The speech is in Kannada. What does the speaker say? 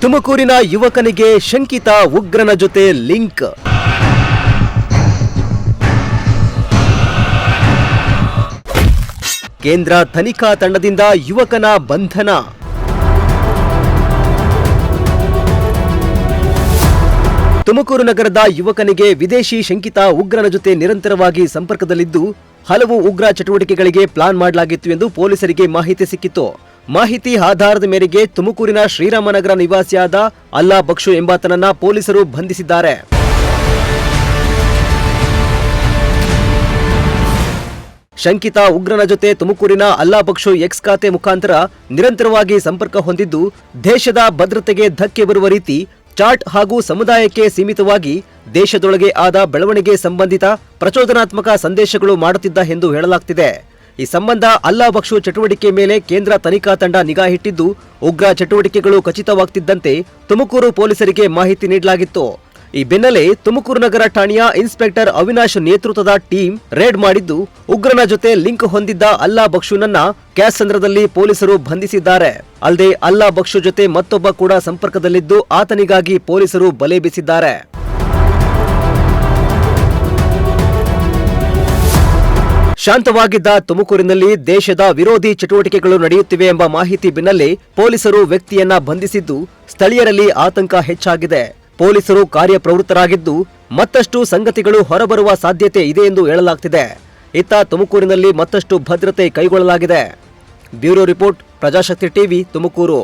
ತುಮಕೂರಿನ ಯುವಕನಿಗೆ ಶಂಕಿತ ಉಗ್ರನ ಜೊತೆ ಲಿಂಕ್. ಕೇಂದ್ರ ತನಿಖಾ ತಂಡದಿಂದ ಯುವಕನ ಬಂಧನ. ತುಮಕೂರು ನಗರದ ಯುವಕನಿಗೆ ವಿದೇಶಿ ಶಂಕಿತ ಉಗ್ರನ ಜೊತೆ ನಿರಂತರವಾಗಿ ಸಂಪರ್ಕದಲ್ಲಿದ್ದು ಹಲವು ಉಗ್ರ ಚಟುವಟಿಕೆಗಳಿಗೆ ಪ್ಲಾನ್ ಮಾಡಲಾಗಿತ್ತು ಎಂದು ಪೊಲೀಸರಿಗೆ ಮಾಹಿತಿ ಸಿಕ್ಕಿತ್ತು. ಮಾಹಿತಿ ಆಧಾರದ ಮೇರೆಗೆ ತುಮಕೂರಿನ ಶ್ರೀರಾಮನಗರ ನಿವಾಸಿಯಾದ ಅಲ್ಲಾ ಬಕ್ಷು ಎಂಬಾತನನ್ನ ಪೊಲೀಸರು ಬಂಧಿಸಿದ್ದಾರೆ. ಶಂಕಿತ ಉಗ್ರನ ಜೊತೆ ತುಮಕೂರಿನ ಅಲ್ಲಾ ಬಕ್ಷು ಎಕ್ಸ್ ಖಾತೆ ಮುಖಾಂತರ ನಿರಂತರವಾಗಿ ಸಂಪರ್ಕ ಹೊಂದಿದ್ದು ದೇಶದ ಭದ್ರತೆಗೆ ಧಕ್ಕೆ ಬರುವ ರೀತಿ ಚಾಟ್ ಹಾಗೂ ಸಮುದಾಯಕ್ಕೆ ಸೀಮಿತವಾಗಿ ದೇಶದೊಳಗೆ ಆದ ಬೆಳವಣಿಗೆ ಸಂಬಂಧಿತ ಪ್ರಚೋದನಾತ್ಮಕ ಸಂದೇಶಗಳು ಮಾಡುತ್ತಿದ್ದ ಎಂದು ಹೇಳಲಾಗ್ತಿದೆ. ಈ ಸಂಬಂಧ ಅಲ್ಲಾ ಬಕ್ಷು ಚಟುವಟಿಕೆ ಮೇಲೆ ಕೇಂದ್ರ ತನಿಖಾ ತಂಡ ನಿಗಾ ಇಟ್ಟಿದ್ದು ಉಗ್ರ ಚಟುವಟಿಕೆಗಳು ಖಚಿತವಾಗ್ತಿದ್ದಂತೆ ತುಮಕೂರು ಪೊಲೀಸರಿಗೆ ಮಾಹಿತಿ ನೀಡಲಾಗಿತ್ತು. ಈ ಬೆನ್ನಲ್ಲೇ ತುಮಕೂರು ನಗರ ಠಾಣೆಯ ಇನ್ಸ್ಪೆಕ್ಟರ್ ಅವಿನಾಶ್ ನೇತೃತ್ವದ ಟೀಮ್ ರೇಡ್ ಮಾಡಿದ್ದು ಉಗ್ರನ ಜೊತೆ ಲಿಂಕ್ ಹೊಂದಿದ್ದ ಅಲ್ಲಾ ಬಕ್ಷುನನ್ನ ಕ್ಯಾಸಂದ್ರದಲ್ಲಿ ಪೊಲೀಸರು ಬಂಧಿಸಿದ್ದಾರೆ. ಅಲ್ಲದೆ ಅಲ್ಲಾ ಬಕ್ಷು ಜೊತೆ ಮತ್ತೊಬ್ಬ ಕೂಡ ಸಂಪರ್ಕದಲ್ಲಿದ್ದು ಆತನಿಗಾಗಿ ಪೊಲೀಸರು ಬಲೆ ಬೀಸಿದ್ದಾರೆ. ಶಾಂತವಾಗಿದ್ದ ತುಮಕೂರಿನಲ್ಲಿ ದೇಶದ ವಿರೋಧಿ ಚಟುವಟಿಕೆಗಳು ನಡೆಯುತ್ತಿವೆ ಎಂಬ ಮಾಹಿತಿ ಬೆನ್ನಲ್ಲೇ ಪೊಲೀಸರು ವ್ಯಕ್ತಿಯನ್ನ ಬಂಧಿಸಿದ್ದು ಸ್ಥಳೀಯರಲ್ಲಿ ಆತಂಕ ಹೆಚ್ಚಾಗಿದೆ. ಪೊಲೀಸರು ಕಾರ್ಯಪ್ರವೃತ್ತರಾಗಿದ್ದು ಮತ್ತಷ್ಟು ಸಂಗತಿಗಳು ಹೊರಬರುವ ಸಾಧ್ಯತೆ ಇದೆ ಎಂದು ಹೇಳಲಾಗ್ತಿದೆ. ಇತ್ತ ತುಮಕೂರಿನಲ್ಲಿ ಮತ್ತಷ್ಟು ಭದ್ರತೆ ಕೈಗೊಳ್ಳಲಾಗಿದೆ. Bureau report, Prajashakti TV, Tumakuru.